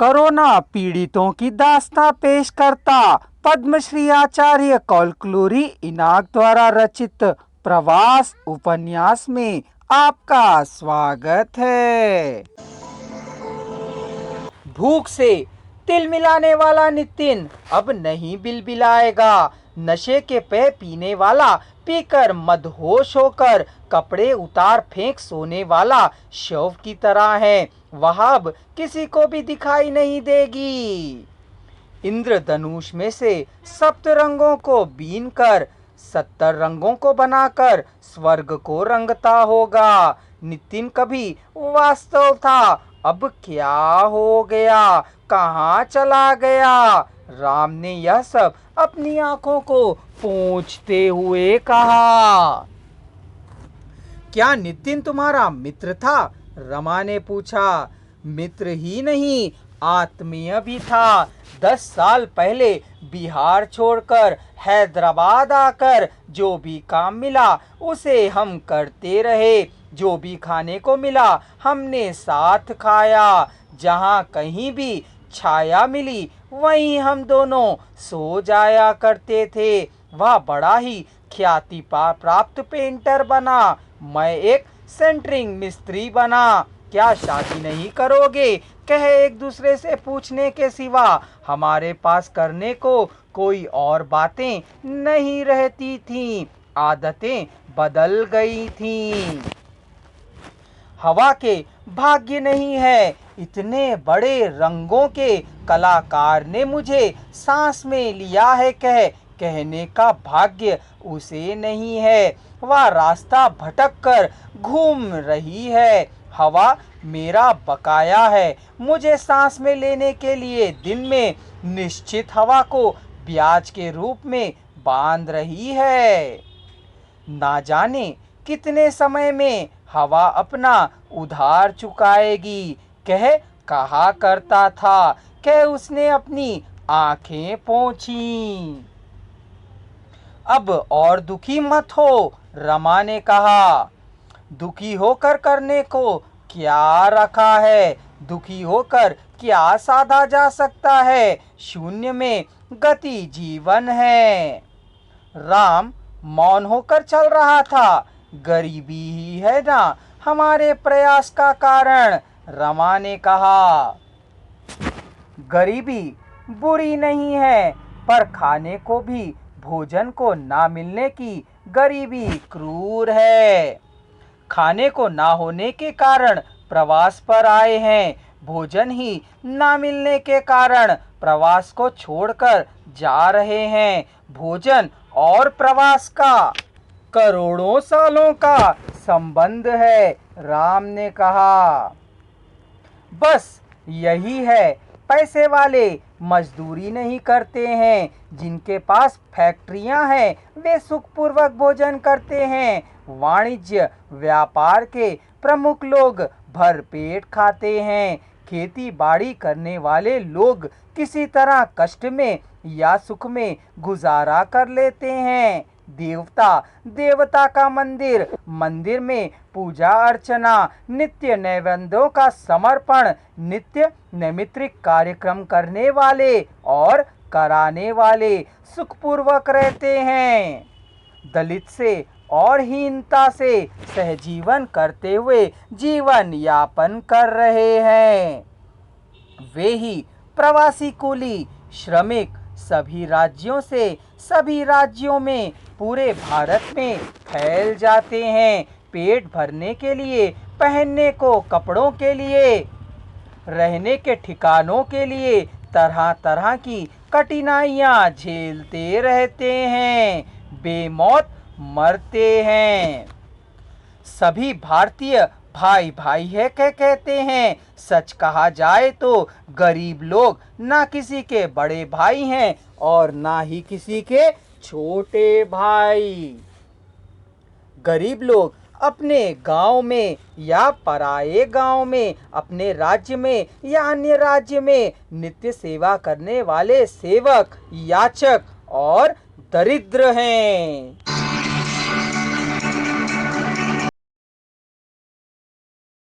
Corona पीड़ितों की दास्तां पेश करता पद्मश्री आचार्य कौलक्लूरी इनाक द्वारा रचित प्रवास उपन्यास में आपका स्वागत है। भूख से तिल मिलाने वाला नितिन अब नहीं बिलबिलाएगा। नशे के पे पीने वाला पीकर मदहोश होकर कपड़े उतार फेंक सोने वाला शव की तरह है। वह अब किसी को भी दिखाई नहीं देगी। इंद्रधनुष में से 7 रंगों को बीन कर 70 रंगों को बनाकर स्वर्ग को रंगता होगा। नितिन कभी वास्तव था, अब क्या हो गया, कहाँ चला गया? राम ने यह सब अपनी आंखों को पोंछते हुए कहा। क्या नितिन तुम्हारा मित्र था? रमा ने पूछा। मित्र ही नहीं, आत्मीय भी था। 10 साल पहले बिहार छोड़कर हैदराबाद आकर जो भी काम मिला उसे हम करते रहे। जो भी खाने को मिला हमने साथ खाया। जहाँ कहीं भी छाया मिली वहीं हम दोनों सो जाया करते थे। वह बड़ा ही ख्याति प्राप्त पेंटर बना, मैं एक सेंटरिंग मिस्त्री बना। क्या शादी नहीं करोगे? कह एक दूसरे से पूछने के सिवा हमारे पास करने को कोई और बातें नहीं रहती थीं। आदतें बदल गई थीं। हवा के भाग्य नहीं है, इतने बड़े रंगों के कलाकार ने मुझे सांस में लिया है कहने का भाग्य उसे नहीं है। वह रास्ता भटक कर घूम रही है। हवा मेरा बकाया है। मुझे सांस में लेने के लिए दिन में निश्चित हवा को ब्याज के रूप में बांध रही है। ना जाने कितने समय में हवा अपना उधार चुकाएगी, कहा करता था। उसने अपनी आंखें पोंछी। अब और दुखी मत हो, रमा ने कहा। दुखी होकर करने को क्या रखा है? दुखी होकर क्या साधा जा सकता है? शून्य में गति जीवन है। राम मौन होकर चल रहा था। गरीबी ही है ना हमारे प्रयास का कारण, रमा ने कहा। गरीबी बुरी नहीं है, पर खाने को भी भोजन को ना मिलने की गरीबी क्रूर है। खाने को ना होने के कारण प्रवास पर आए हैं। भोजन ही ना मिलने के कारण प्रवास को छोड़कर जा रहे हैं। भोजन और प्रवास का करोड़ों सालों का संबंध है, राम ने कहा। बस यही है, पैसे वाले मजदूरी नहीं करते हैं। जिनके पास फैक्ट्रियां हैं वे सुखपूर्वक भोजन करते हैं। वाणिज्य व्यापार के प्रमुख लोग भरपेट खाते हैं। खेती बाड़ी करने वाले लोग किसी तरह कष्ट में या सुख में गुजारा कर लेते हैं। देवता का मंदिर में पूजा अर्चना, नित्य नैवेद्यों का समर्पण, नित्य नैमित्तिक कार्यक्रम करने वाले और कराने वाले सुखपूर्वक रहते हैं। दलित से और हीनता से सहजीवन करते हुए जीवन यापन कर रहे हैं। वे ही प्रवासी कूली श्रमिक सभी राज्यों से सभी राज्यों में पूरे भारत में फैल जाते हैं। पेट भरने के लिए, पहनने को कपड़ों के लिए, रहने के ठिकानों के लिए तरह तरह की कठिनाइयाँ झेलते रहते हैं। बेमौत मरते हैं। सभी भारतीय भाई भाई है कहते हैं। सच कहा जाए तो गरीब लोग ना किसी के बड़े भाई हैं और ना ही किसी के छोटे भाई। गरीब लोग अपने गांव में या पराये गांव में, अपने राज्य में या अन्य राज्य में नित्य सेवा करने वाले सेवक, याचक और दरिद्र हैं।